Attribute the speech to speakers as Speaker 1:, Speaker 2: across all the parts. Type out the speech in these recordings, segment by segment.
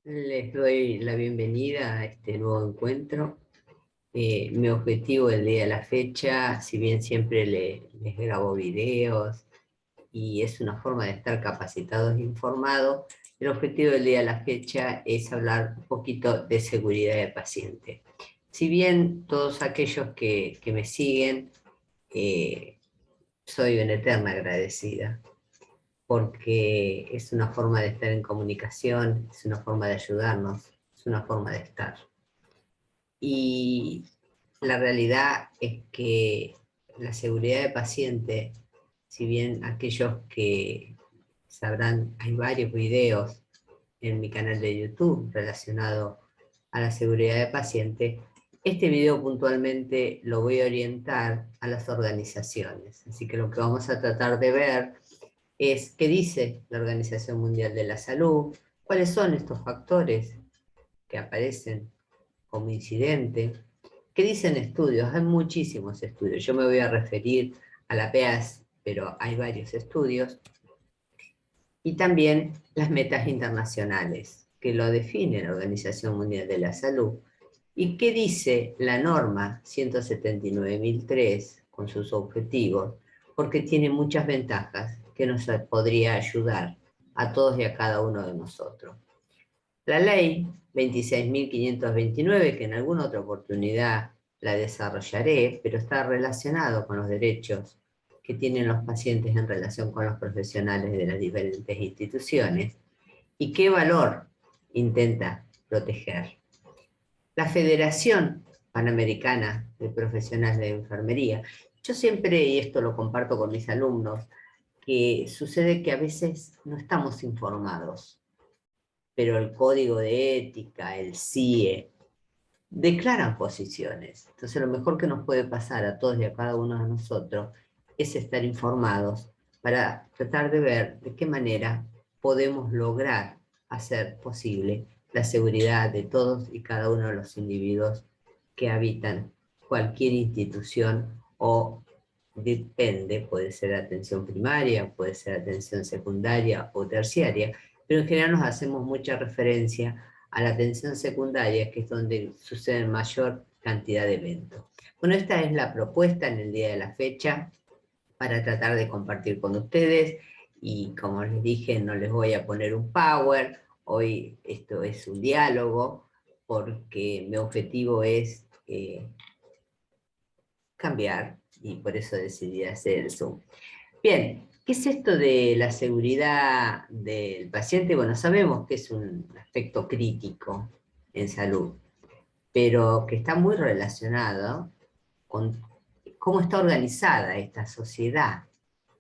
Speaker 1: Les doy la bienvenida a este nuevo encuentro. Mi objetivo el día de la fecha, si bien siempre les grabo videos y es una forma de estar capacitados e informados, el objetivo del día de la fecha es hablar un poquito de seguridad de paciente. Si bien todos aquellos que me siguen, soy una eterna agradecida, porque es una forma de estar en comunicación, es una forma de ayudarnos, es una forma de estar. Y la realidad es que la seguridad de paciente, si bien aquellos que sabrán, hay varios videos en mi canal de YouTube relacionado a la seguridad de paciente, este video puntualmente lo voy a orientar a las organizaciones. Así que lo que vamos a tratar de ver es qué dice la Organización Mundial de la Salud, cuáles son estos factores que aparecen como incidente, qué dicen estudios. Hay muchísimos estudios, yo me voy a referir a la PEAS, pero hay varios estudios, y también las metas internacionales, que lo define la Organización Mundial de la Salud, y qué dice la norma 179.003 con sus objetivos, porque tiene muchas ventajas que nos podría ayudar a todos y a cada uno de nosotros. La ley 26.529, que en alguna otra oportunidad la desarrollaré, pero está relacionado con los derechos que tienen los pacientes en relación con los profesionales de las diferentes instituciones, y qué valor intenta proteger. La Federación Panamericana de Profesionales de Enfermería. Yo siempre, y esto lo comparto con mis alumnos, que sucede que a veces no estamos informados, pero el Código de Ética, el CIE, declaran posiciones. Entonces lo mejor que nos puede pasar a todos y a cada uno de nosotros es estar informados para tratar de ver de qué manera podemos lograr hacer posible la seguridad de todos y cada uno de los individuos que habitan cualquier institución o depende, puede ser atención primaria, puede ser atención secundaria o terciaria, pero en general nos hacemos mucha referencia a la atención secundaria, que es donde sucede mayor cantidad de eventos. Bueno, esta es la propuesta en el día de la fecha para tratar de compartir con ustedes, y como les dije, no les voy a poner un power, hoy esto es un diálogo, porque mi objetivo es cambiar, y por eso decidí hacer el Zoom. Bien, ¿qué es esto de la seguridad del paciente? Bueno, sabemos que es un aspecto crítico en salud, pero que está muy relacionado con cómo está organizada esta sociedad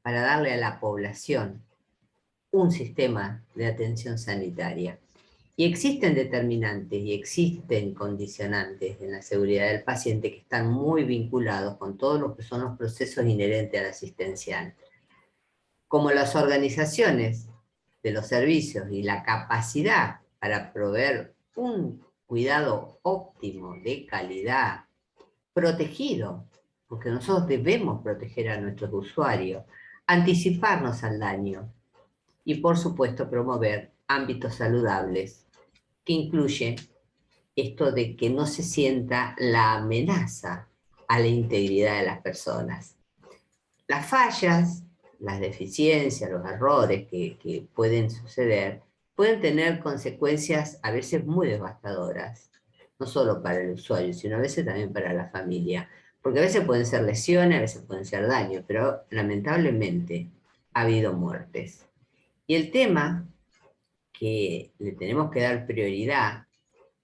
Speaker 1: para darle a la población un sistema de atención sanitaria. Y existen determinantes y existen condicionantes en la seguridad del paciente que están muy vinculados con todo lo que son los procesos inherentes al asistencial. Como las organizaciones de los servicios y la capacidad para proveer un cuidado óptimo de calidad, protegido, porque nosotros debemos proteger a nuestros usuarios, anticiparnos al daño y, por supuesto, promover ámbitos saludables, que incluyen esto de que no se sienta la amenaza a la integridad de las personas. Las fallas, las deficiencias, los errores que pueden suceder, pueden tener consecuencias a veces muy devastadoras, no solo para el usuario, sino a veces también para la familia, porque a veces pueden ser lesiones, a veces pueden ser daños, pero lamentablemente ha habido muertes. Y el tema que le tenemos que dar prioridad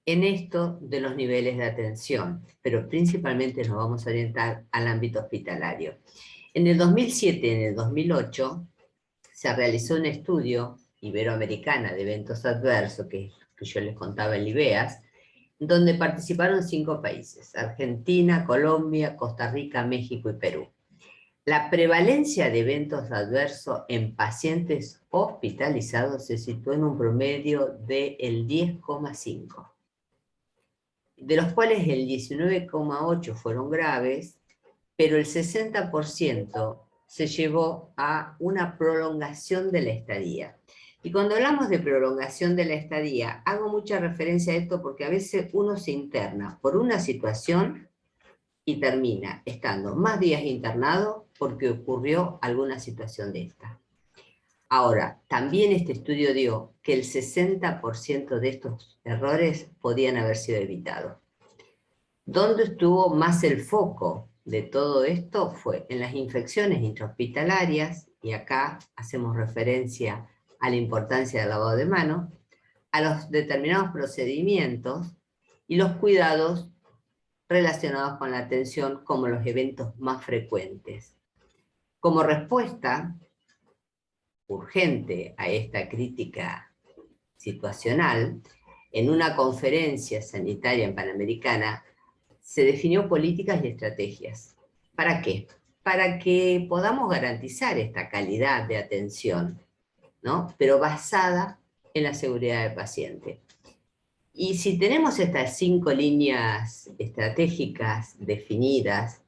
Speaker 1: en esto de los niveles de atención, pero principalmente nos vamos a orientar al ámbito hospitalario. En el 2007 y en el 2008 se realizó un estudio iberoamericana de eventos adversos, que yo les contaba en IBEAS, donde participaron 5 países: Argentina, Colombia, Costa Rica, México y Perú. La prevalencia de eventos adversos en pacientes hospitalizados se situó en un promedio del 10,5, de los cuales el 19,8 fueron graves, pero el 60% se llevó a una prolongación de la estadía. Y cuando hablamos de prolongación de la estadía, hago mucha referencia a esto porque a veces uno se interna por una situación y termina estando más días internado porque ocurrió alguna situación de esta. Ahora, también este estudio dio que el 60% de estos errores podían haber sido evitados. ¿Dónde estuvo más el foco de todo esto? Fue en las infecciones intrahospitalarias, y acá hacemos referencia a la importancia del lavado de manos, a los determinados procedimientos y los cuidados relacionados con la atención como los eventos más frecuentes. Como respuesta urgente a esta crítica situacional, en una conferencia sanitaria en Panamericana, se definió políticas y estrategias. ¿Para qué? Para que podamos garantizar esta calidad de atención, ¿no? Pero basada en la seguridad del paciente. Y si tenemos estas 5 líneas estratégicas definidas,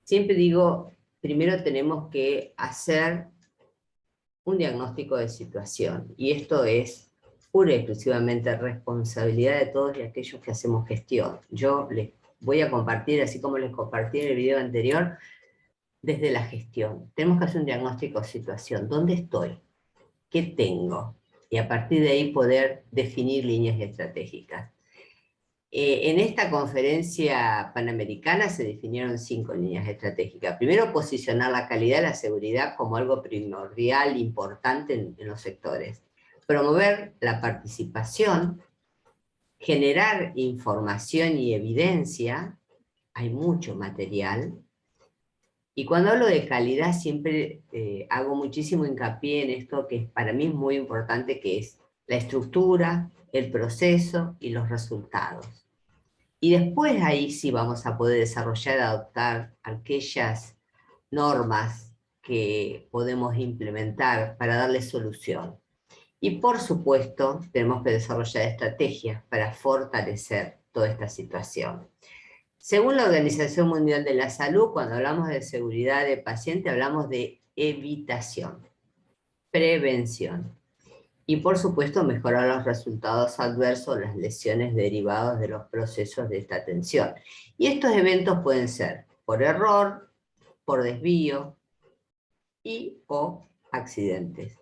Speaker 1: siempre digo, primero tenemos que hacer un diagnóstico de situación, y esto es pura y exclusivamente responsabilidad de todos y aquellos que hacemos gestión. Yo les voy a compartir, así como les compartí en el video anterior, desde la gestión. Tenemos que hacer un diagnóstico de situación. ¿Dónde estoy? ¿Qué tengo? Y a partir de ahí poder definir líneas estratégicas. En esta conferencia panamericana se definieron 5 líneas estratégicas. Primero, posicionar la calidad y la seguridad como algo primordial, importante en los sectores. Promover la participación, generar información y evidencia, hay mucho material. Y cuando hablo de calidad siempre hago muchísimo hincapié en esto que para mí es muy importante, que es la estructura, el proceso y los resultados. Y después ahí sí vamos a poder desarrollar, adoptar aquellas normas que podemos implementar para darle solución. Y por supuesto, tenemos que desarrollar estrategias para fortalecer toda esta situación. Según la Organización Mundial de la Salud, cuando hablamos de seguridad de paciente, hablamos de evitación, prevención. Y por supuesto mejorar los resultados adversos, las lesiones derivadas de los procesos de esta atención. Y estos eventos pueden ser por error, por desvío o accidentes.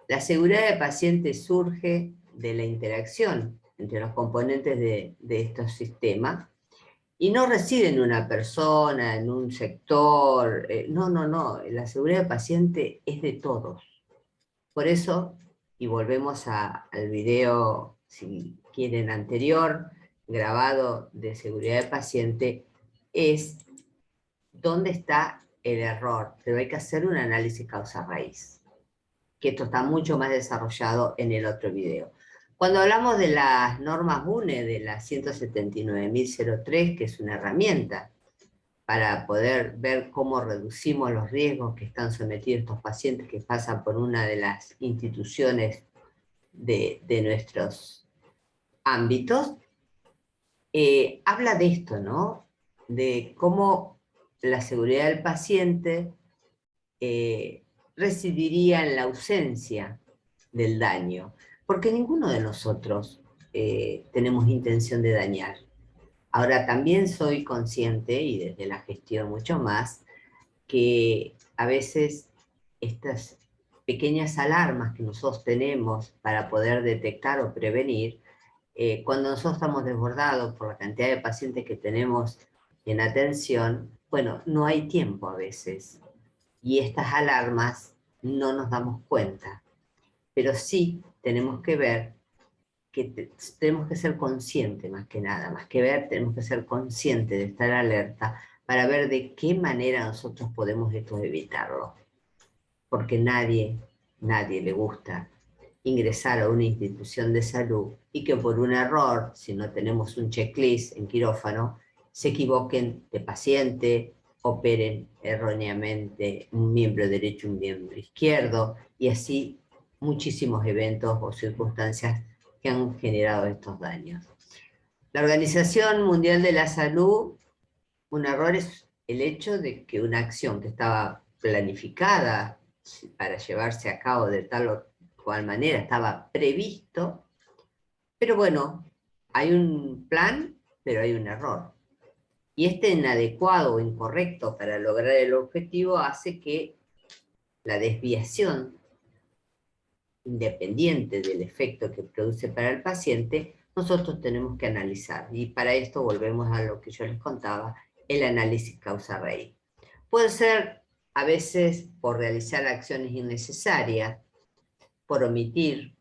Speaker 1: La seguridad del paciente surge de la interacción entre los componentes de estos sistemas y no reside en una persona, en un sector. No, la seguridad del paciente es de todos. Por eso, y volvemos al video, si quieren, anterior, grabado de seguridad del paciente, es dónde está el error, pero hay que hacer un análisis causa-raíz, que esto está mucho más desarrollado en el otro video. Cuando hablamos de las normas UNE, de la 179.003, que es una herramienta para poder ver cómo reducimos los riesgos que están sometidos estos pacientes que pasan por una de las instituciones de nuestros ámbitos, habla de esto, ¿no? De cómo la seguridad del paciente residiría en la ausencia del daño, porque ninguno de nosotros tenemos intención de dañar. Ahora también soy consciente, y desde la gestión mucho más, que a veces estas pequeñas alarmas que nosotros tenemos para poder detectar o prevenir, cuando nosotros estamos desbordados por la cantidad de pacientes que tenemos en atención, bueno, no hay tiempo a veces. Y estas alarmas no nos damos cuenta. Pero sí tenemos que ver que tenemos que ser conscientes más que nada, más que ver, tenemos que ser conscientes de estar alerta para ver de qué manera nosotros podemos evitarlo. Porque nadie le gusta ingresar a una institución de salud y que por un error, si no tenemos un checklist en quirófano, se equivoquen de paciente, operen erróneamente un miembro derecho, un miembro izquierdo, y así muchísimos eventos o circunstancias que han generado estos daños. La Organización Mundial de la Salud, un error es el hecho de que una acción que estaba planificada para llevarse a cabo de tal o cual manera estaba previsto, pero bueno, hay un plan, pero hay un error. Y este inadecuado o incorrecto para lograr el objetivo hace que la desviación, independiente del efecto que produce para el paciente, nosotros tenemos que analizar. Y para esto volvemos a lo que yo les contaba, el análisis causa-raíz. Puede ser a veces por realizar acciones innecesarias, por omitir,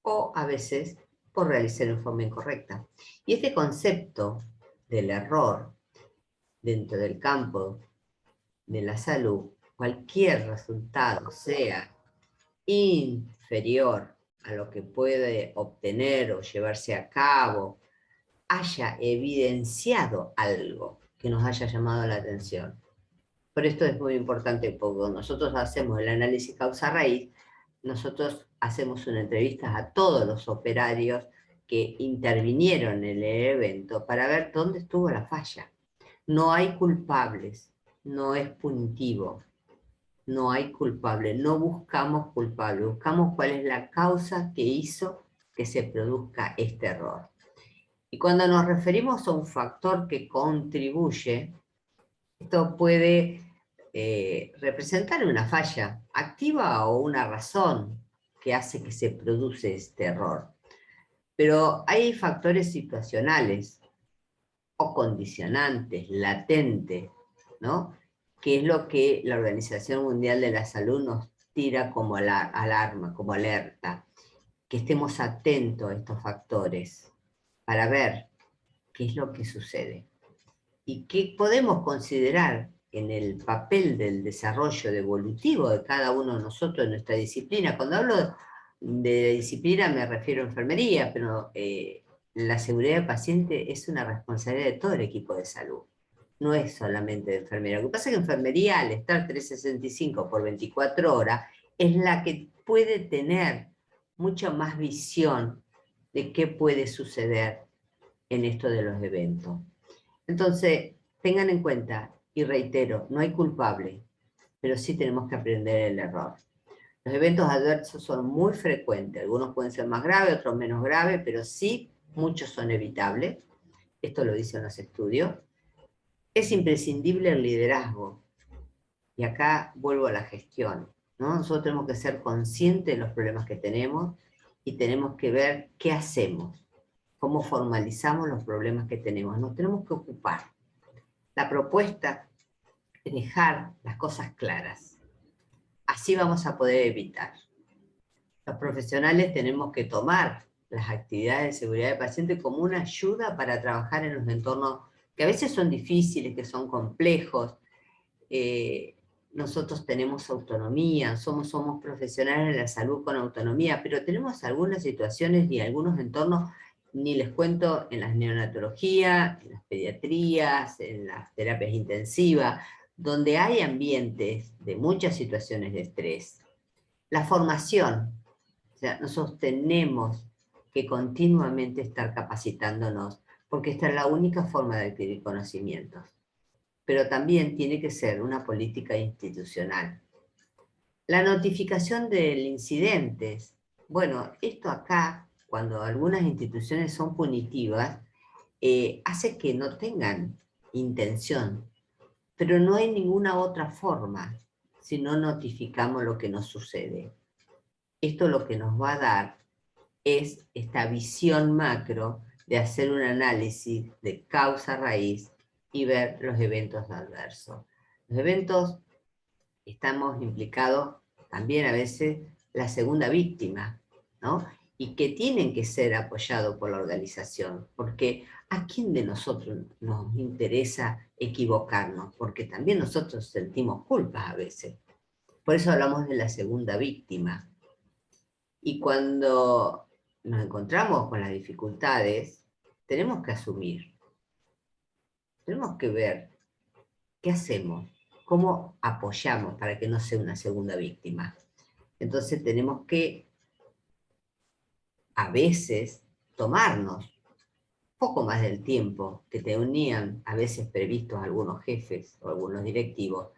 Speaker 1: o a veces por realizar en forma incorrecta. Y este concepto del error dentro del campo de la salud, cualquier resultado sea inferior a lo que puede obtener o llevarse a cabo, haya evidenciado algo que nos haya llamado la atención. Por esto es muy importante, porque cuando nosotros hacemos el análisis causa-raíz, nosotros hacemos una entrevista a todos los operarios que intervinieron en el evento para ver dónde estuvo la falla. No hay culpables, no es punitivo, no hay culpable, no buscamos culpable, buscamos cuál es la causa que hizo que se produzca este error. Y cuando nos referimos a un factor que contribuye, esto puede representar una falla activa o una razón que hace que se produce este error. Pero hay factores situacionales o condicionantes, latentes, ¿no? Que es lo que la Organización Mundial de la Salud nos tira como alarma, como alerta, que estemos atentos a estos factores para ver qué es lo que sucede y qué podemos considerar en el papel del desarrollo evolutivo de cada uno de nosotros en nuestra disciplina. Cuando hablo de disciplina me refiero a enfermería, pero la seguridad del paciente es una responsabilidad de todo el equipo de salud. No es solamente de enfermería. Lo que pasa es que enfermería, al estar 365 por 24 horas, es la que puede tener mucha más visión de qué puede suceder en esto de los eventos. Entonces, tengan en cuenta, y reitero, no hay culpable, pero sí tenemos que aprender el error. Los eventos adversos son muy frecuentes, algunos pueden ser más graves, otros menos graves, pero sí, muchos son evitables. Esto lo dicen los estudios. Es imprescindible el liderazgo. Y acá vuelvo a la gestión, ¿no? Nosotros tenemos que ser conscientes de los problemas que tenemos y tenemos que ver qué hacemos, cómo formalizamos los problemas que tenemos. Nos tenemos que ocupar. La propuesta es dejar las cosas claras. Así vamos a poder evitar. Los profesionales tenemos que tomar las actividades de seguridad del paciente como una ayuda para trabajar en los entornos que a veces son difíciles, que son complejos. Nosotros tenemos autonomía, somos profesionales de la salud con autonomía, pero tenemos algunas situaciones y algunos entornos, ni les cuento, en las neonatologías, en las pediatrías, en las terapias intensivas, donde hay ambientes de muchas situaciones de estrés. La formación, o sea, nosotros tenemos que continuamente estar capacitándonos, porque esta es la única forma de adquirir conocimientos. Pero también tiene que ser una política institucional. La notificación de incidentes. Bueno, esto acá, cuando algunas instituciones son punitivas, hace que no tengan intención, pero no hay ninguna otra forma si no notificamos lo que nos sucede. Esto lo que nos va a dar es esta visión macro de hacer un análisis de causa-raíz y ver los eventos adversos. Los eventos, estamos implicados también a veces la segunda víctima, ¿no? Y que tienen que ser apoyados por la organización, porque ¿a quién de nosotros nos interesa equivocarnos? Porque también nosotros sentimos culpas a veces. Por eso hablamos de la segunda víctima. Y cuando nos encontramos con las dificultades, tenemos que asumir, tenemos que ver qué hacemos, cómo apoyamos para que no sea una segunda víctima. Entonces tenemos que, a veces, tomarnos poco más del tiempo que tenían a veces previstos algunos jefes o algunos directivos,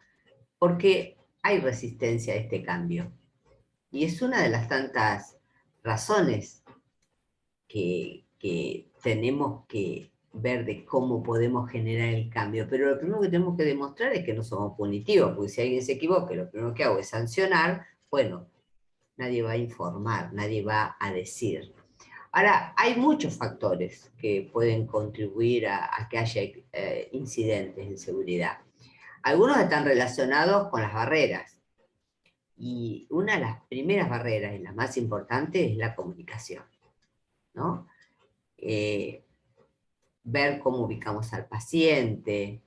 Speaker 1: porque hay resistencia a este cambio. Y es una de las tantas razones que tenemos que ver de cómo podemos generar el cambio. Pero lo primero que tenemos que demostrar es que no somos punitivos, porque si alguien se equivoca, lo primero que hago es sancionar, bueno, nadie va a informar, nadie va a decir. Ahora, hay muchos factores que pueden contribuir a que haya incidentes en seguridad. Algunos están relacionados con las barreras. Y una de las primeras barreras y las más importantes es la comunicación, ¿no? Ver cómo ubicamos al paciente,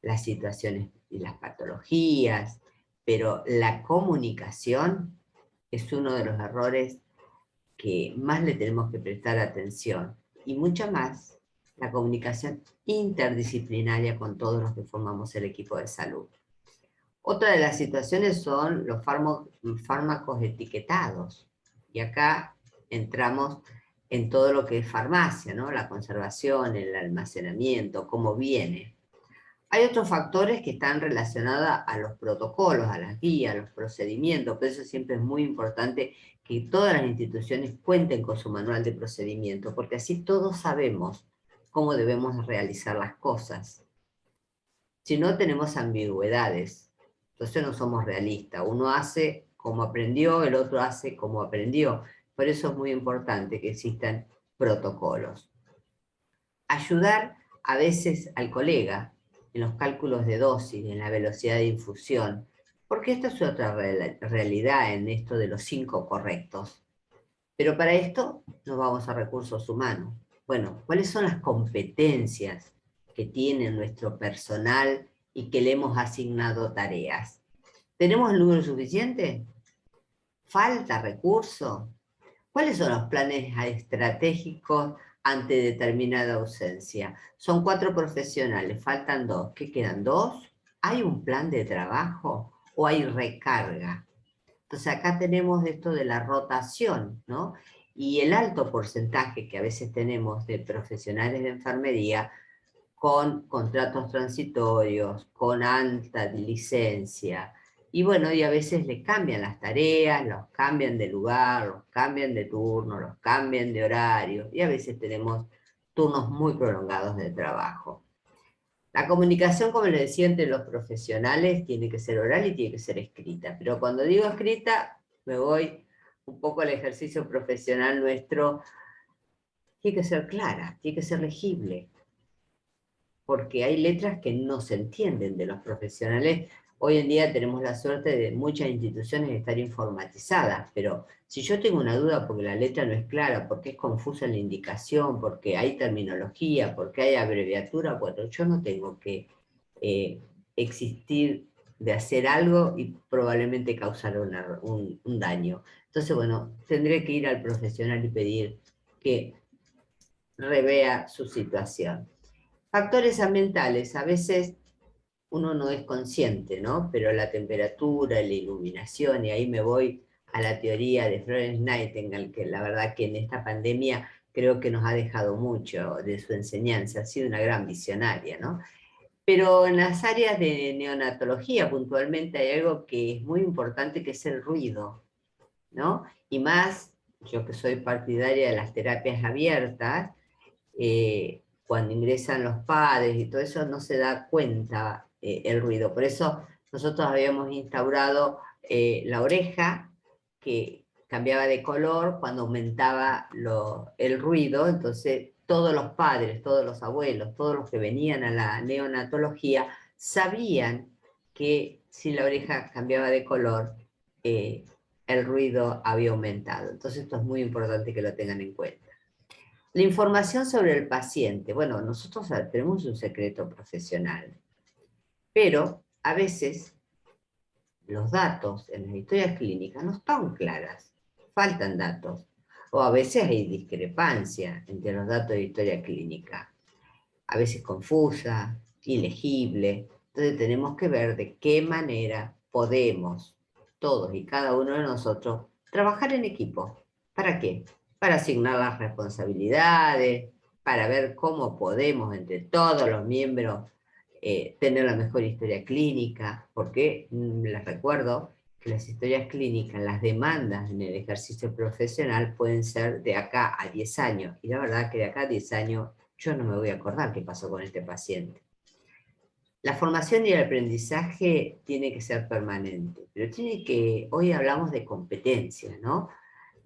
Speaker 1: las situaciones y las patologías, pero la comunicación es uno de los errores que más le tenemos que prestar atención, y mucha más la comunicación interdisciplinaria con todos los que formamos el equipo de salud. Otra de las situaciones son los fármacos etiquetados, y acá entramos en todo lo que es farmacia, ¿no? La conservación, el almacenamiento, cómo viene. Hay otros factores que están relacionados a los protocolos, a las guías, a los procedimientos, por eso siempre es muy importante que todas las instituciones cuenten con su manual de procedimiento, porque así todos sabemos cómo debemos realizar las cosas. Si no, tenemos ambigüedades, entonces no somos realistas. Uno hace como aprendió, el otro hace como aprendió. Por eso es muy importante que existan protocolos. Ayudar a veces al colega en los cálculos de dosis, en la velocidad de infusión, porque esta es otra realidad en esto de los 5 correctos. Pero para esto nos vamos a recursos humanos. Bueno, ¿cuáles son las competencias que tiene nuestro personal y que le hemos asignado tareas? ¿Tenemos el número suficiente? ¿Falta recurso? ¿Cuáles son los planes estratégicos ante determinada ausencia? Son 4 profesionales, faltan 2. ¿Qué quedan? 2. ¿Hay un plan de trabajo o hay recarga? Entonces acá tenemos esto de la rotación, ¿no? Y el alto porcentaje que a veces tenemos de profesionales de enfermería con contratos transitorios, con alta licencia, y bueno, y a veces le cambian las tareas, los cambian de lugar, los cambian de turno, los cambian de horario, y a veces tenemos turnos muy prolongados de trabajo. La comunicación, como les decía, entre los profesionales tiene que ser oral y tiene que ser escrita, pero cuando digo escrita, me voy un poco al ejercicio profesional nuestro, tiene que ser clara, tiene que ser legible, porque hay letras que no se entienden de los profesionales. Hoy en día tenemos la suerte de muchas instituciones estar informatizadas, pero si yo tengo una duda porque la letra no es clara, porque es confusa en la indicación, porque hay terminología, porque hay abreviatura, bueno, yo no tengo que existir de hacer algo y probablemente causar un daño. Entonces, bueno, tendré que ir al profesional y pedir que revea su situación. Factores ambientales, a veces uno no es consciente, ¿no? Pero la temperatura, la iluminación, y ahí me voy a la teoría de Florence Nightingale, que la verdad que en esta pandemia creo que nos ha dejado mucho de su enseñanza, ha sido una gran visionaria, ¿no? Pero en las áreas de neonatología puntualmente hay algo que es muy importante, que es el ruido, ¿no? Y más, yo que soy partidaria de las terapias abiertas, cuando ingresan los padres y todo eso, no se da cuenta el ruido. Por eso nosotros habíamos instaurado la oreja, que cambiaba de color cuando aumentaba el ruido, entonces todos los padres, todos los abuelos, todos los que venían a la neonatología, sabían que si la oreja cambiaba de color, el ruido había aumentado. Entonces esto es muy importante que lo tengan en cuenta. La información sobre el paciente. Bueno, nosotros tenemos un secreto profesional, pero a veces los datos en las historias clínicas no están claras, faltan datos, o a veces hay discrepancia entre los datos de historia clínica, a veces confusa, ilegible. Entonces tenemos que ver de qué manera podemos, todos y cada uno de nosotros, trabajar en equipo. ¿Para qué? Para asignar las responsabilidades, para ver cómo podemos entre todos los miembros tener la mejor historia clínica, porque les recuerdo que las historias clínicas, las demandas en el ejercicio profesional pueden ser de acá a 10 años. Y la verdad que de acá a 10 años yo no me voy a acordar qué pasó con este paciente. La formación y el aprendizaje tiene que ser permanente, pero hoy hablamos de competencias, ¿no?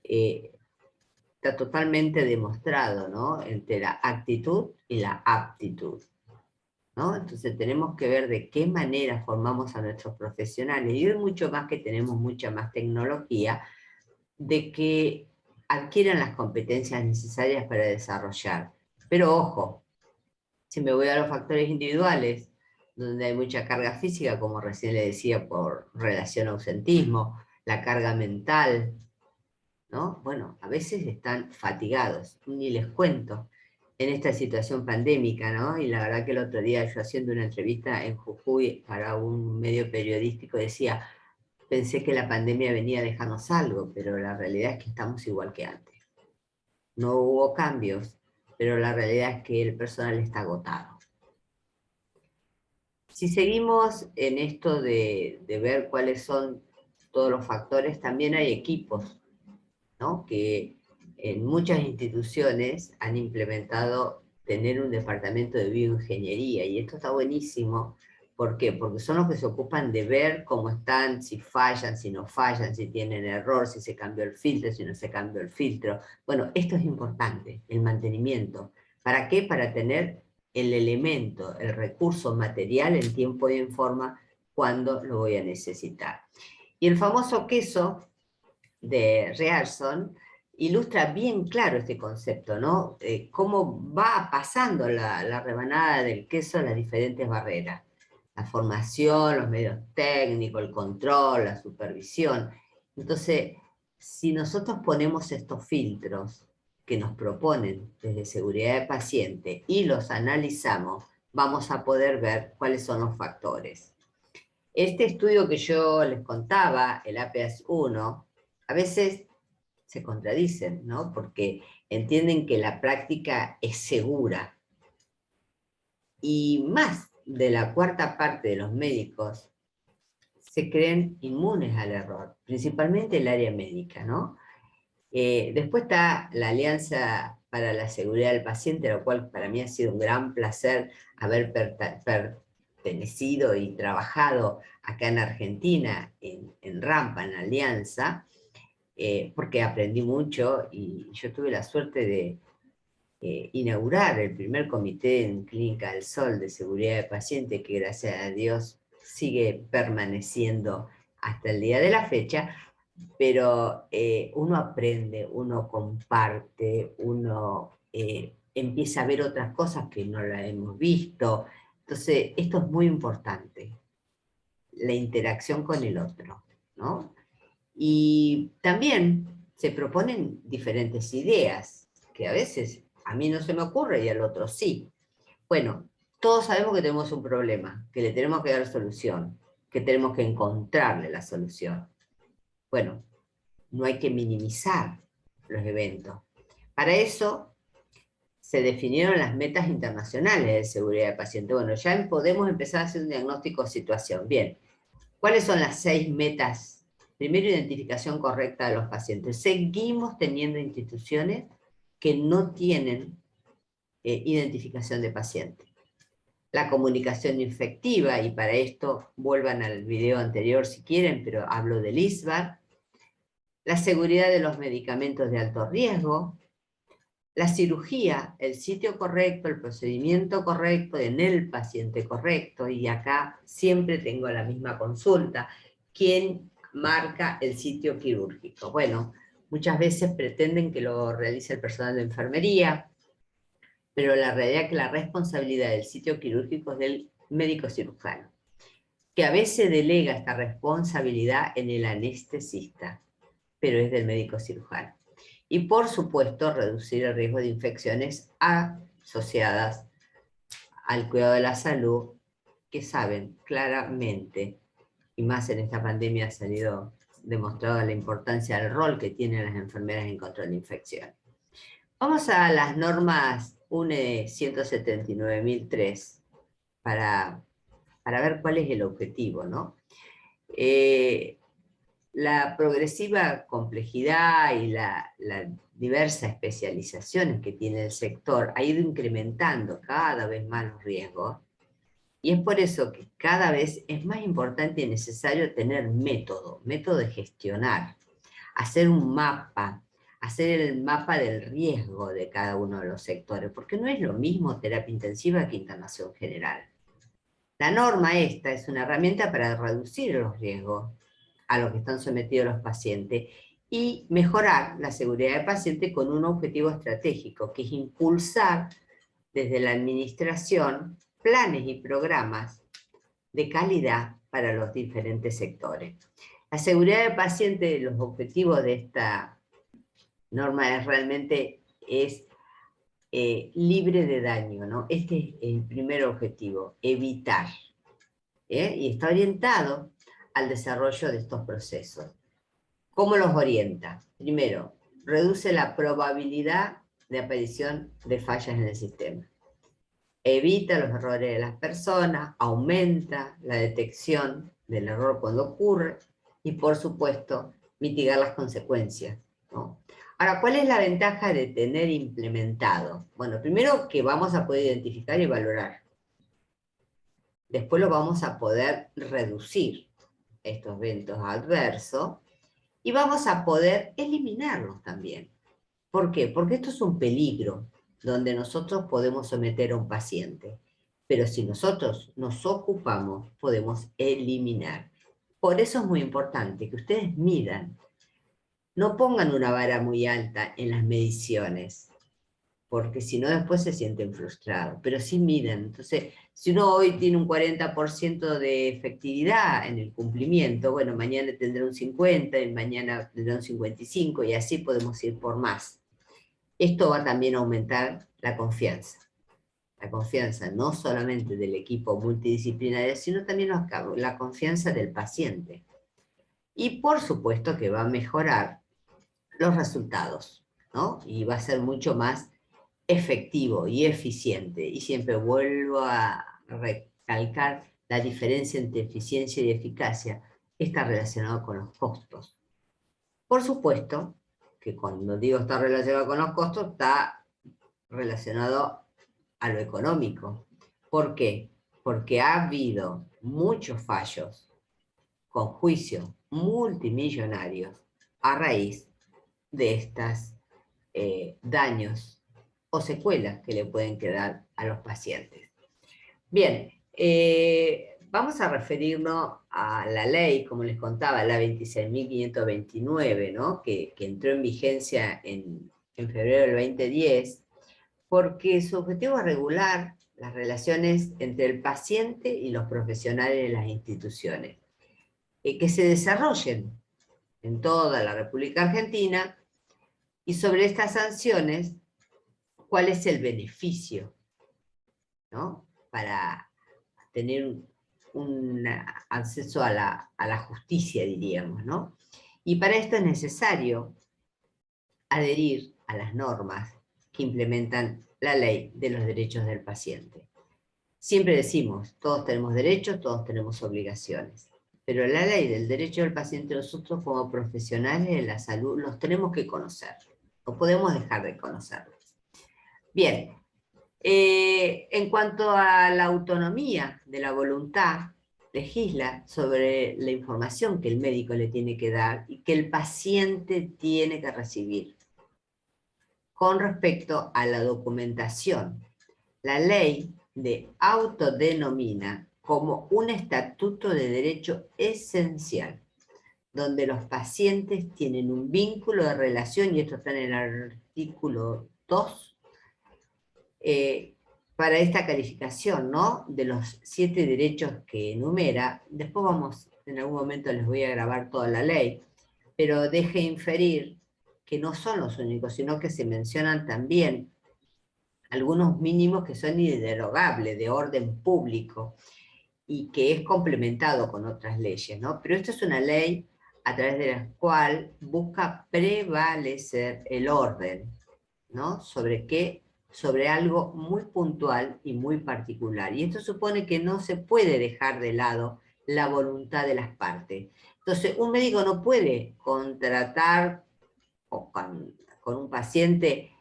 Speaker 1: Está totalmente demostrado, ¿no? Entre la actitud y la aptitud, ¿no? Entonces tenemos que ver de qué manera formamos a nuestros profesionales, y hoy mucho más que tenemos mucha más tecnología, de que adquieran las competencias necesarias para desarrollar. Pero ojo, si me voy a los factores individuales, donde hay mucha carga física, como recién le decía, por relación ausentismo, la carga mental, ¿no? Bueno, a veces están fatigados, ni les cuento, en esta situación pandémica, ¿no? Y la verdad que el otro día yo haciendo una entrevista en Jujuy para un medio periodístico decía, pensé que la pandemia venía a dejarnos algo, pero la realidad es que estamos igual que antes. No hubo cambios, pero la realidad es que el personal está agotado. Si seguimos en esto de ver cuáles son todos los factores, también hay equipos, ¿no? Que en muchas instituciones han implementado tener un departamento de bioingeniería, y esto está buenísimo. ¿Por qué? Porque son los que se ocupan de ver cómo están, si fallan, si no fallan, si tienen error, si se cambió el filtro, si no se cambió el filtro. Bueno, esto es importante, el mantenimiento. ¿Para qué? Para tener el elemento, el recurso material en tiempo y en forma cuando lo voy a necesitar. Y el famoso queso de Rearson ilustra bien claro este concepto, ¿no? Cómo va pasando la rebanada del queso a las diferentes barreras. La formación, los medios técnicos, el control, la supervisión. Entonces, si nosotros ponemos estos filtros que nos proponen desde seguridad de paciente y los analizamos, vamos a poder ver cuáles son los factores. Este estudio que yo les contaba, el APAS-1, a veces se contradicen, ¿no? Porque entienden que la práctica es segura. Y más de la cuarta parte de los médicos se creen inmunes al error, principalmente el área médica, ¿no? Después está la Alianza para la Seguridad del Paciente, lo cual para mí ha sido un gran placer haber pertenecido y trabajado acá en Argentina, en Rampa, en Alianza, porque aprendí mucho y yo tuve la suerte de inaugurar el primer comité en Clínica del Sol de seguridad de paciente, que gracias a Dios sigue permaneciendo hasta el día de la fecha, pero uno aprende, uno comparte, uno empieza a ver otras cosas que no las hemos visto. Entonces, esto es muy importante, la interacción con el otro, ¿no? Y también se proponen diferentes ideas, que a veces a mí no se me ocurre y al otro sí. Bueno, todos sabemos que tenemos un problema, que le tenemos que dar solución, que tenemos que encontrarle la solución. Bueno, no hay que minimizar los eventos. Para eso se definieron las metas internacionales de seguridad del paciente. Bueno, ya podemos empezar a hacer un diagnóstico de situación. Bien, ¿cuáles son las 6 metas? Primero, identificación correcta de los pacientes. Seguimos teniendo instituciones que no tienen identificación de paciente. La comunicación efectiva, y para esto vuelvan al video anterior si quieren, pero hablo del ISBAR. La seguridad de los medicamentos de alto riesgo. La cirugía, el sitio correcto, el procedimiento correcto, en el paciente correcto, y acá siempre tengo la misma consulta. ¿Quién marca el sitio quirúrgico? Bueno, muchas veces pretenden que lo realice el personal de enfermería, pero la realidad es que la responsabilidad del sitio quirúrgico es del médico cirujano, que a veces delega esta responsabilidad en el anestesista, pero es del médico cirujano. Y por supuesto, reducir el riesgo de infecciones asociadas al cuidado de la salud, que saben claramente, y más en esta pandemia ha salido demostrada la importancia del rol que tienen las enfermeras en control de infección. Vamos a las normas UNE 179.003 para ver cuál es el objetivo, ¿no? la progresiva complejidad y la diversa especializaciones que tiene el sector ha ido incrementando cada vez más los riesgos, y es por eso que cada vez es más importante y necesario tener método de gestionar, hacer un mapa, hacer el mapa del riesgo de cada uno de los sectores, porque no es lo mismo terapia intensiva que internación general. La norma esta es una herramienta para reducir los riesgos a los que están sometidos los pacientes y mejorar la seguridad del paciente con un objetivo estratégico, que es impulsar desde la administración planes y programas de calidad para los diferentes sectores. La seguridad del paciente, los objetivos de esta norma es libre de daño, ¿no? Este es el primer objetivo, evitar. Y está orientado al desarrollo de estos procesos. ¿Cómo los orienta? Primero, reduce la probabilidad de aparición de fallas en el sistema. Evita los errores de las personas, aumenta la detección del error cuando ocurre y, por supuesto, mitigar las consecuencias, ¿no? Ahora, ¿cuál es la ventaja de tener implementado? Bueno, primero que vamos a poder identificar y valorar. Después lo vamos a poder reducir estos eventos adversos y vamos a poder eliminarlos también. ¿Por qué? Porque esto es un peligro donde nosotros podemos someter a un paciente, pero si nosotros nos ocupamos, podemos eliminar. Por eso es muy importante que ustedes midan, no pongan una vara muy alta en las mediciones, porque si no después se sienten frustrados, pero sí miden. Entonces, si uno hoy tiene un 40% de efectividad en el cumplimiento, bueno, mañana tendrá un 50, y mañana tendrá un 55, y así podemos ir por más. Esto va también a aumentar la confianza no solamente del equipo multidisciplinario, sino también la confianza del paciente. Y por supuesto que va a mejorar los resultados, ¿no? Y va a ser mucho más efectivo y eficiente. Y siempre vuelvo a recalcar la diferencia entre eficiencia y eficacia. Está relacionado con los costos. Por supuesto que cuando digo está relacionado con los costos, está relacionado a lo económico. ¿Por qué? Porque ha habido muchos fallos con juicios multimillonarios a raíz de estos daños o secuelas que le pueden quedar a los pacientes. Bien, vamos a referirnos a la ley, como les contaba, la 26.529, ¿no? que entró en vigencia en febrero del 2010, porque su objetivo es regular las relaciones entre el paciente y los profesionales de las instituciones, que se desarrollen en toda la República Argentina, y sobre estas sanciones, ¿cuál es el beneficio, ¿no? Para tener un acceso a la justicia, diríamos, ¿no? Y para esto es necesario adherir a las normas que implementan la ley de los derechos del paciente. Siempre decimos, todos tenemos derechos, todos tenemos obligaciones, pero la ley del derecho del paciente nosotros como profesionales de la salud los tenemos que conocer, no podemos dejar de conocerlos. Bien, en cuanto a la autonomía de la voluntad, legisla sobre la información que el médico le tiene que dar y que el paciente tiene que recibir. Con respecto a la documentación, la ley de autodenomina como un estatuto de derecho esencial, donde los pacientes tienen un vínculo de relación, y esto está en el artículo 2, para esta calificación, ¿no? De los 7 derechos que enumera. Después en algún momento les voy a grabar toda la ley, pero deje inferir que no son los únicos, sino que se mencionan también algunos mínimos que son inderogables, de orden público, y que es complementado con otras leyes, ¿no? Pero esta es una ley a través de la cual busca prevalecer el orden, ¿no? Sobre algo muy puntual y muy particular. Y esto supone que no se puede dejar de lado la voluntad de las partes. Entonces, un médico no puede contratar con un paciente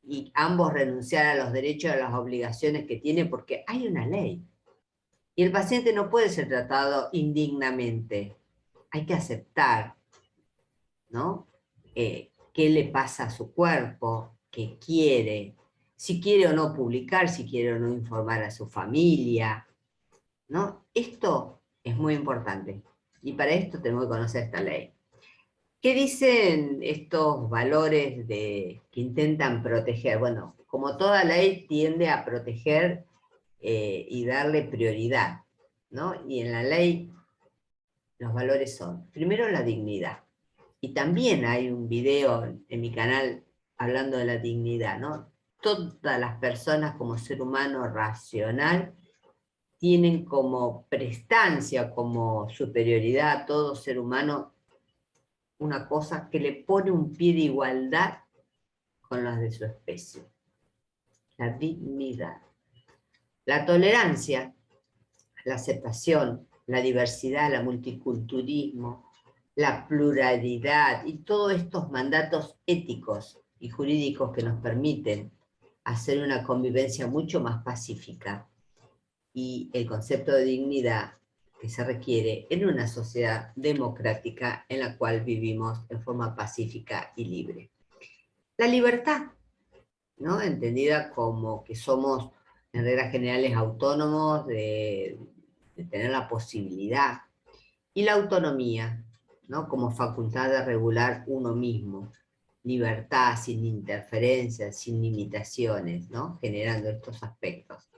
Speaker 1: y ambos renunciar a los derechos y a las obligaciones que tiene porque hay una ley. Y el paciente no puede ser tratado indignamente. Hay que aceptar, ¿no? Qué le pasa a su cuerpo, qué quiere, si quiere o no publicar, si quiere o no informar a su familia, ¿no? Esto es muy importante. Y para esto tenemos que conocer esta ley. ¿Qué dicen estos valores que intentan proteger? Bueno, como toda ley tiende a proteger y darle prioridad, ¿no? Y en la ley los valores son, primero, la dignidad. Y también hay un video en mi canal hablando de la dignidad, ¿no? Todas las personas como ser humano racional tienen como prestancia, como superioridad a todo ser humano, una cosa que le pone un pie de igualdad con las de su especie, la dignidad. La tolerancia, la aceptación, la diversidad, el multiculturalismo, la pluralidad y todos estos mandatos éticos y jurídicos que nos permiten hacer una convivencia mucho más pacífica y el concepto de dignidad que se requiere en una sociedad democrática en la cual vivimos en forma pacífica y libre. La libertad, ¿no? Entendida como que somos en reglas generales autónomos de tener la posibilidad, y la autonomía, ¿no? Como facultad de regular uno mismo, libertad sin interferencias, sin limitaciones, ¿no? Generando estos aspectos.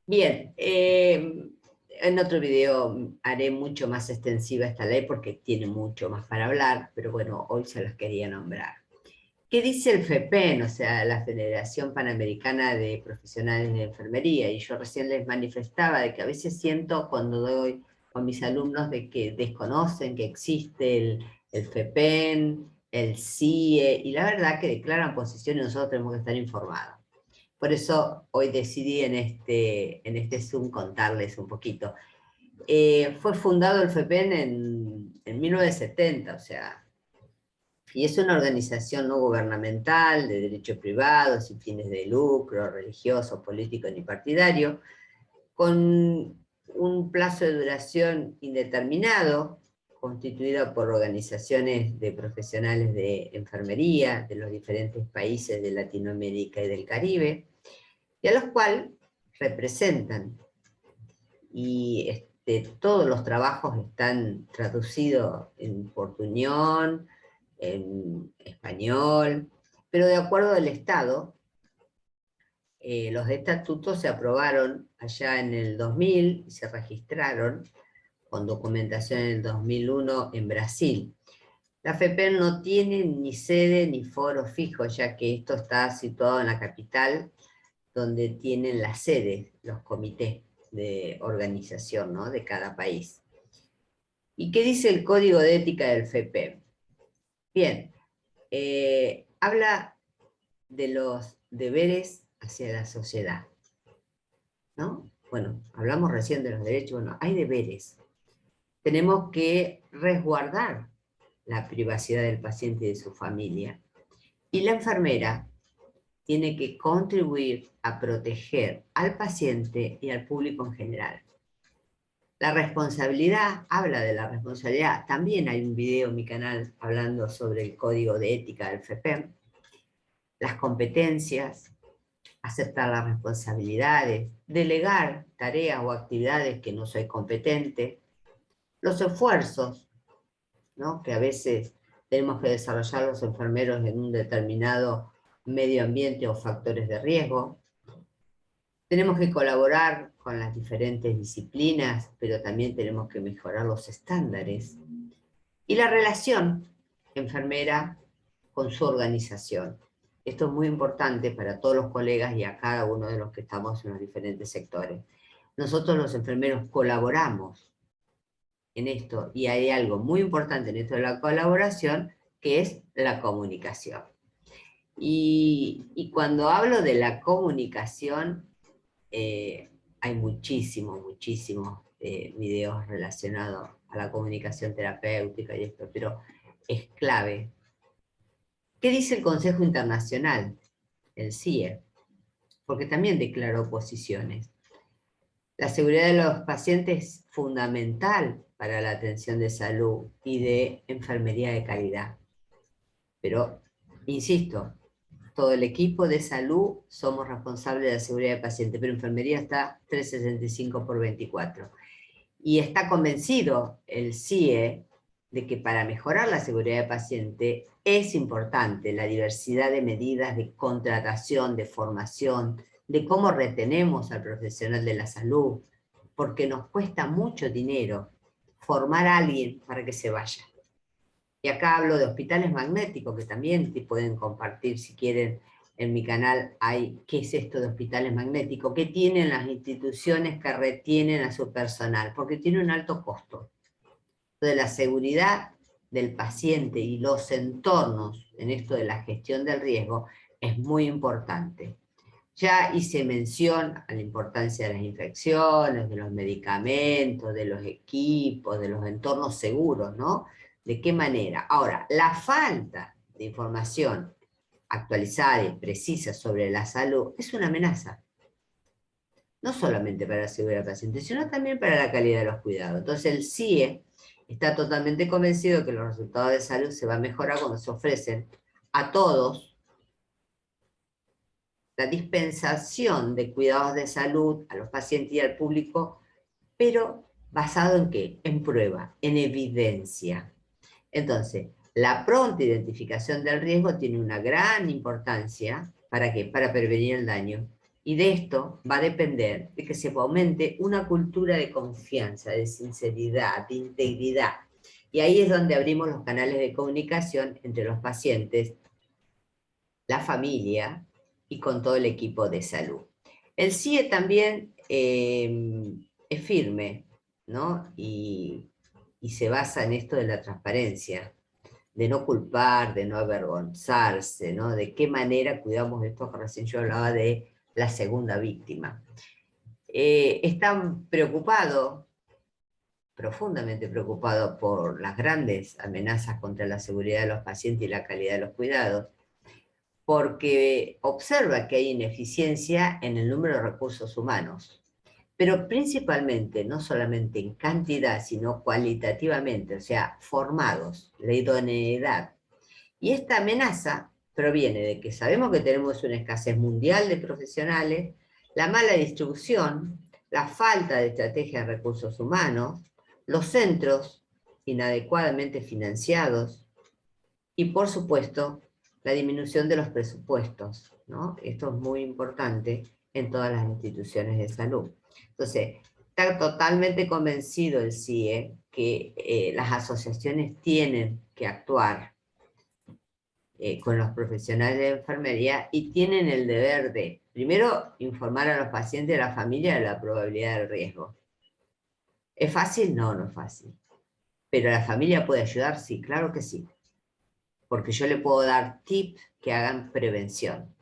Speaker 1: Bien, en otro video haré mucho más extensiva esta ley porque tiene mucho más para hablar, pero bueno, hoy se las quería nombrar. ¿Qué dice el FEPEN, o sea, la Federación Panamericana de Profesionales de Enfermería? Y yo recién les manifestaba de que a veces siento cuando doy con mis alumnos de que desconocen que existe el FEPEN, el CIE, y la verdad que declaran posición y nosotros tenemos que estar informados. Por eso hoy decidí en este Zoom contarles un poquito. Fue fundado el FEPEN en 1970, o sea, y es una organización no gubernamental, de derecho privado, sin fines de lucro, religioso, político ni partidario, con un plazo de duración indeterminado, constituida por organizaciones de profesionales de enfermería de los diferentes países de Latinoamérica y del Caribe, y a los cuales representan. Y todos los trabajos están traducidos en portuñol, en español, pero de acuerdo al Estado, los estatutos se aprobaron allá en el 2000 y se registraron con documentación en el 2001 en Brasil. La FEPEN no tiene ni sede ni foro fijo, ya que esto está situado en la capital, donde tienen la sede los comités de organización, ¿no? De cada país. ¿Y qué dice el Código de Ética del FEPEN? Bien, habla de los deberes hacia la sociedad, ¿no? Bueno, hablamos recién de los derechos, bueno, hay deberes. Tenemos que resguardar la privacidad del paciente y de su familia. Y la enfermera tiene que contribuir a proteger al paciente y al público en general. La responsabilidad, habla de la responsabilidad, también hay un video en mi canal hablando sobre el código de ética del FEPEM, las competencias, aceptar las responsabilidades, delegar tareas o actividades que no soy competente, los esfuerzos, ¿no? Que a veces tenemos que desarrollar los enfermeros en un determinado medio ambiente o factores de riesgo. Tenemos que colaborar con las diferentes disciplinas, pero también tenemos que mejorar los estándares. Y la relación enfermera con su organización. Esto es muy importante para todos los colegas y a cada uno de los que estamos en los diferentes sectores. Nosotros los enfermeros colaboramos en esto y hay algo muy importante en esto de la colaboración que es la comunicación. Y cuando hablo de la comunicación, hay muchísimos videos relacionados a la comunicación terapéutica y esto, pero es clave. ¿Qué dice el Consejo Internacional, el CIE? Porque también declaró posiciones. La seguridad de los pacientes es fundamental para la atención de salud y de enfermería de calidad. Pero, insisto, todo el equipo de salud somos responsables de la seguridad del paciente, pero enfermería está 365 por 24. Y está convencido el CIE de que para mejorar la seguridad del paciente es importante la diversidad de medidas de contratación, de formación, de cómo retenemos al profesional de la salud, porque nos cuesta mucho dinero formar a alguien para que se vaya. Y acá hablo de hospitales magnéticos, que también te pueden compartir si quieren. En mi canal hay qué es esto de hospitales magnéticos, qué tienen las instituciones que retienen a su personal, porque tiene un alto costo. Entonces la seguridad del paciente y los entornos en esto de la gestión del riesgo es muy importante. Ya hice mención a la importancia de las infecciones, de los medicamentos, de los equipos, de los entornos seguros, ¿no? ¿De qué manera? Ahora, la falta de información actualizada y precisa sobre la salud es una amenaza. No solamente para la seguridad del paciente, sino también para la calidad de los cuidados. Entonces el CIE está totalmente convencido que los resultados de salud se van a mejorar cuando se ofrecen a todos la dispensación de cuidados de salud a los pacientes y al público, pero basado en qué? En prueba, en evidencia. Entonces, la pronta identificación del riesgo tiene una gran importancia. ¿Para qué? Para prevenir el daño. Y de esto va a depender de que se aumente una cultura de confianza, de sinceridad, de integridad. Y ahí es donde abrimos los canales de comunicación entre los pacientes, la familia y con todo el equipo de salud. El CIE también es firme, ¿no? Y se basa en esto de la transparencia, de no culpar, de no avergonzarse, ¿no? De qué manera cuidamos esto que recién yo hablaba de la segunda víctima. Están preocupados, profundamente preocupados por las grandes amenazas contra la seguridad de los pacientes y la calidad de los cuidados, porque observa que hay ineficiencia en el número de recursos humanos, pero principalmente, no solamente en cantidad, sino cualitativamente, o sea, formados, la idoneidad. Y esta amenaza proviene de que sabemos que tenemos una escasez mundial de profesionales, la mala distribución, la falta de estrategia de recursos humanos, los centros inadecuadamente financiados y, por supuesto, la disminución de los presupuestos, ¿no? Esto es muy importante en todas las instituciones de salud. Entonces, está totalmente convencido el CIE que las asociaciones tienen que actuar con los profesionales de enfermería y tienen el deber de, primero, informar a los pacientes y a la familia de la probabilidad del riesgo. ¿Es fácil? No, no es fácil. ¿Pero la familia puede ayudar? Sí, claro que sí. Porque yo le puedo dar tips que hagan prevención.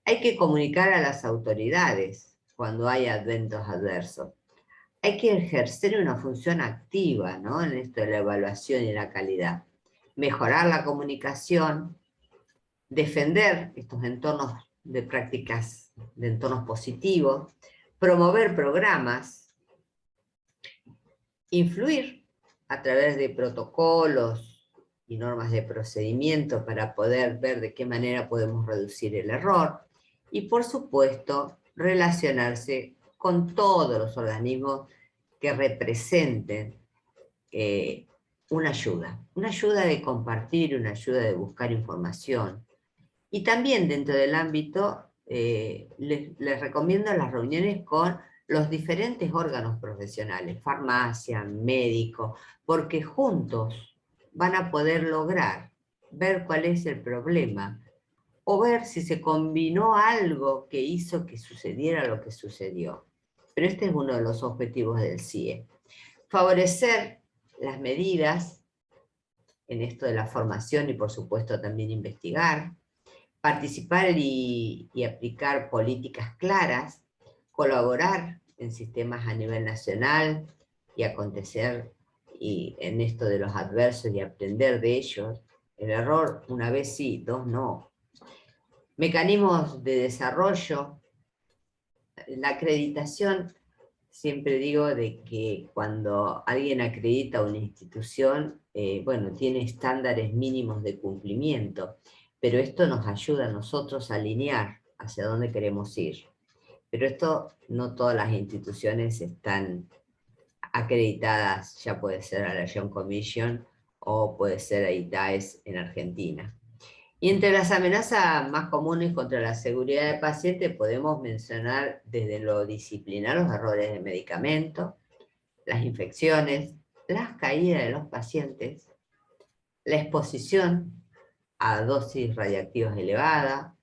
Speaker 1: Hay que comunicar a las autoridades cuando hay eventos adversos. Hay que ejercer una función activa, ¿no? En esto de la evaluación y la calidad. Mejorar la comunicación, defender estos entornos de prácticas, de entornos positivos, promover programas, influir a través de protocolos y normas de procedimiento para poder ver de qué manera podemos reducir el error, y por supuesto relacionarse con todos los organismos que representen una ayuda de compartir, una ayuda de buscar información. Y también dentro del ámbito, les recomiendo las reuniones con los diferentes órganos profesionales, farmacia, médico, porque juntos van a poder lograr ver cuál es el problema, o ver si se combinó algo que hizo que sucediera lo que sucedió. Pero este es uno de los objetivos del CIE. Favorecer las medidas en esto de la formación y por supuesto también investigar, participar y aplicar políticas claras, colaborar en sistemas a nivel nacional y acontecer y en esto de los adversos y aprender de ellos, el error una vez sí, dos no. Mecanismos de desarrollo, la acreditación, siempre digo de que cuando alguien acredita una institución, bueno, tiene estándares mínimos de cumplimiento, pero esto nos ayuda a nosotros a alinear hacia dónde queremos ir. Pero esto no todas las instituciones están acreditadas, ya puede ser Allergen Commission o puede ser AITAES en Argentina. Y entre las amenazas más comunes contra la seguridad del paciente podemos mencionar desde lo disciplinar los errores de medicamento, las infecciones, las caídas de los pacientes, la exposición a dosis radiactivas elevadas.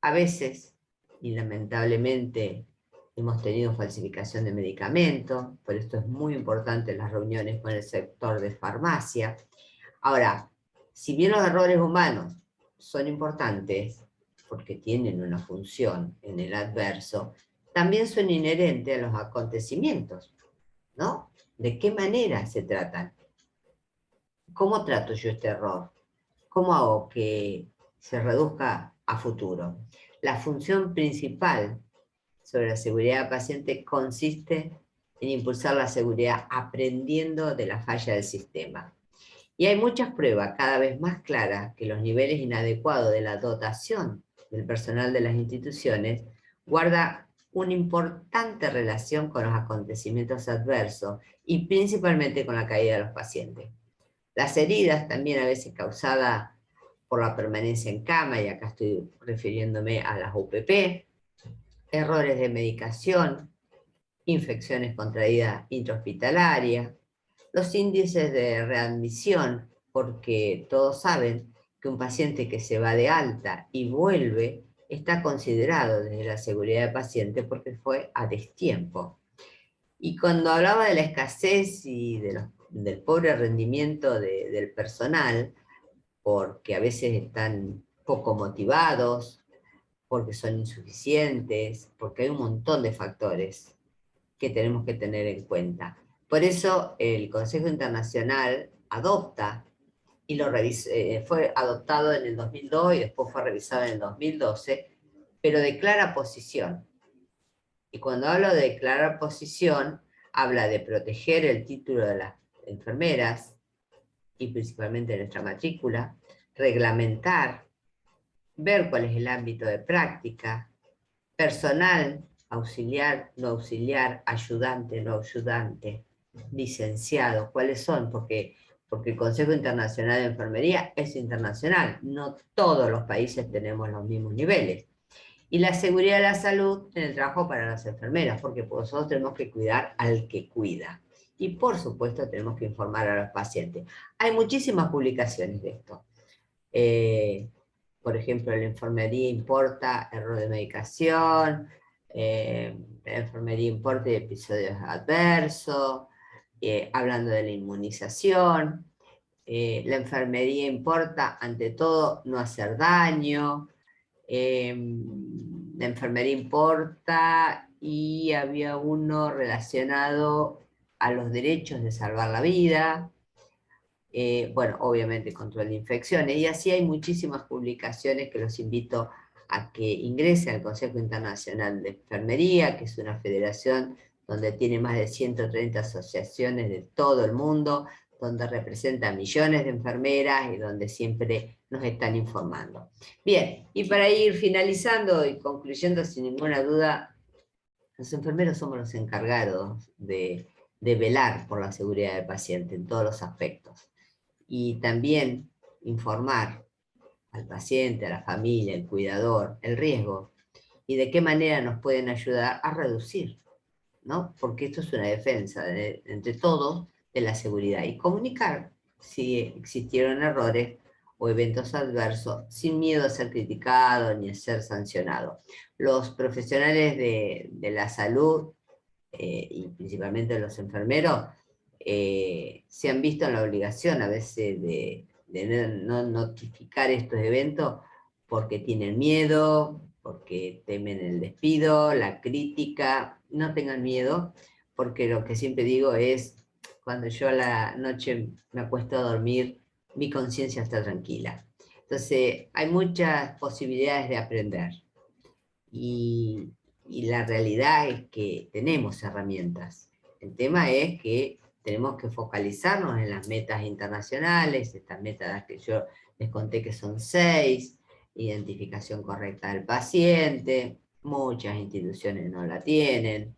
Speaker 1: A veces, y lamentablemente, hemos tenido falsificación de medicamentos, por esto es muy importante las reuniones con el sector de farmacia. Ahora, si bien los errores humanos son importantes, porque tienen una función en el adverso, también son inherentes a los acontecimientos, ¿no? ¿De qué manera se tratan? ¿Cómo trato yo este error? ¿Cómo hago que se reduzca a futuro? La función principal sobre la seguridad del paciente consiste en impulsar la seguridad aprendiendo de la falla del sistema. Y hay muchas pruebas cada vez más claras que los niveles inadecuados de la dotación del personal de las instituciones guarda una importante relación con los acontecimientos adversos y principalmente con la caída de los pacientes. Las heridas, también a veces causadas por la permanencia en cama, y acá estoy refiriéndome a las UPP, errores de medicación, infecciones contraídas intrahospitalarias, los índices de readmisión, porque todos saben que un paciente que se va de alta y vuelve está considerado desde la seguridad del paciente porque fue a destiempo. Y cuando hablaba de la escasez y del pobre rendimiento del personal, porque a veces están poco motivados, porque son insuficientes, porque hay un montón de factores que tenemos que tener en cuenta. Por eso el Consejo Internacional adopta, y fue adoptado en el 2002 y después fue revisado en el 2012, pero declara posición. Y cuando hablo de declarar posición, habla de proteger el título de las enfermeras, y principalmente de nuestra matrícula, reglamentar, ver cuál es el ámbito de práctica, personal, auxiliar, no auxiliar, ayudante, no ayudante, licenciado, ¿cuáles son? Porque el Consejo Internacional de Enfermería es internacional, no todos los países tenemos los mismos niveles. Y la seguridad de la salud en el trabajo para las enfermeras, porque nosotros tenemos que cuidar al que cuida. Y por supuesto tenemos que informar a los pacientes. Hay muchísimas publicaciones de esto. Por ejemplo, la enfermería importa error de medicación, la enfermería importa episodios adversos, hablando de la inmunización, la enfermería importa ante todo no hacer daño, la enfermería importa, y había uno relacionado a los derechos de salvar la vida, bueno, obviamente control de infecciones, y así hay muchísimas publicaciones que los invito a que ingresen al Consejo Internacional de Enfermería, que es una federación donde tiene más de 130 asociaciones de todo el mundo, donde representa millones de enfermeras y donde siempre nos están informando. Bien, y para ir finalizando y concluyendo sin ninguna duda, los enfermeros somos los encargados de velar por la seguridad del paciente en todos los aspectos. Y también informar al paciente, a la familia, al cuidador, el riesgo, y de qué manera nos pueden ayudar a reducir, ¿no? Porque esto es una defensa entre todos de la seguridad. Y comunicar si existieron errores o eventos adversos, sin miedo a ser criticado ni a ser sancionado. Los profesionales de la salud, y principalmente los enfermeros, se han visto en la obligación a veces de no notificar estos eventos porque tienen miedo, porque temen el despido, la crítica. No tengan miedo, porque lo que siempre digo es, cuando yo a la noche me acuesto a dormir, mi conciencia está tranquila. Entonces, hay muchas posibilidades de aprender. Y, y la realidad es que tenemos herramientas. El tema es que tenemos que focalizarnos en las metas internacionales, estas metas que yo les conté que son 6, identificación correcta del paciente, muchas instituciones no la tienen,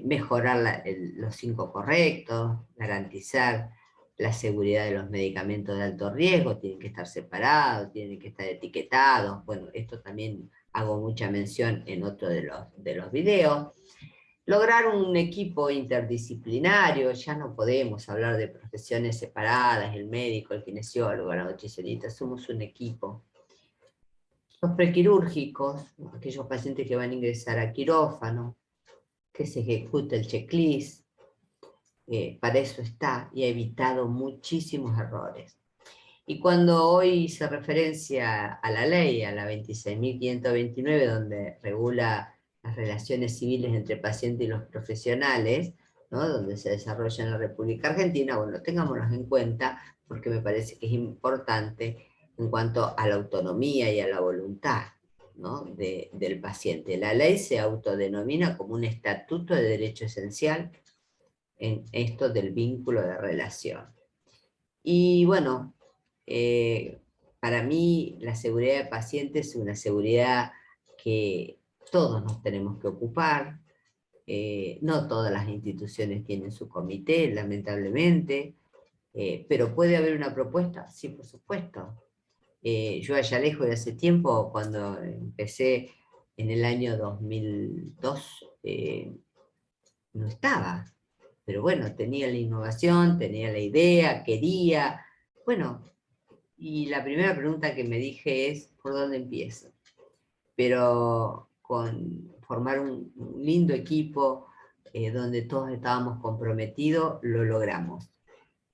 Speaker 1: mejorar los 5 correctos, garantizar la seguridad de los medicamentos de alto riesgo, tienen que estar separados, tienen que estar etiquetados, bueno, esto también hago mucha mención en otro de los videos. Lograr un equipo interdisciplinario, ya no podemos hablar de profesiones separadas, el médico, el kinesiólogo, la nutricionista, somos un equipo. Los prequirúrgicos, aquellos pacientes que van a ingresar a quirófano, que se ejecute el checklist, para eso está, y ha evitado muchísimos errores. Y cuando hoy hice referencia a la ley, a la 26.529, donde regula las relaciones civiles entre pacientes y los profesionales, ¿no? Donde se desarrolla en la República Argentina, bueno, tengámoslos en cuenta, porque me parece que es importante en cuanto a la autonomía y a la voluntad, ¿no? del paciente. La ley se autodenomina como un estatuto de derecho esencial en esto del vínculo de relación. Y bueno, para mí la seguridad del paciente es una seguridad que todos nos tenemos que ocupar. No todas las instituciones tienen su comité, lamentablemente, pero ¿puede haber una propuesta? Sí, por supuesto. Yo allá lejos de hace tiempo, cuando empecé en el año 2002, no estaba. Pero bueno, tenía la innovación, tenía la idea, quería. Bueno, y la primera pregunta que me dije es, ¿por dónde empiezo? Pero con formar un lindo equipo donde todos estábamos comprometidos, lo logramos.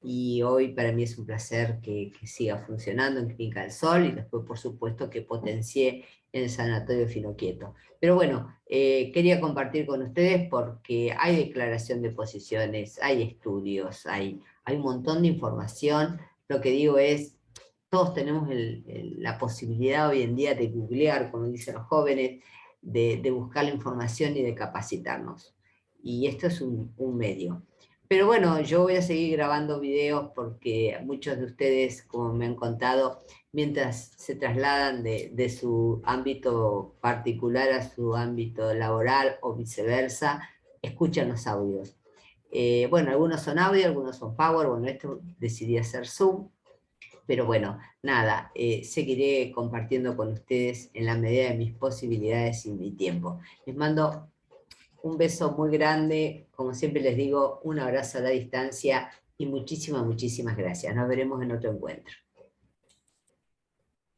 Speaker 1: Y hoy para mí es un placer que siga funcionando en Clínica del Sol y después por supuesto que potencié en el Sanatorio Finoquieto. Pero bueno, quería compartir con ustedes porque hay declaración de posiciones, hay estudios, hay un montón de información. Lo que digo es, todos tenemos la posibilidad hoy en día de googlear, como dicen los jóvenes, de buscar la información y de capacitarnos. Y esto es un medio. Pero bueno, yo voy a seguir grabando videos porque muchos de ustedes, como me han contado, mientras se trasladan de su ámbito particular a su ámbito laboral o viceversa, escuchan los audios. Bueno, algunos son audio, algunos son power, bueno, esto decidí hacer Zoom, pero bueno, nada, seguiré compartiendo con ustedes en la medida de mis posibilidades y mi tiempo. Les mando un beso muy grande, como siempre les digo, un abrazo a la distancia y muchísimas, muchísimas gracias. Nos veremos en otro encuentro.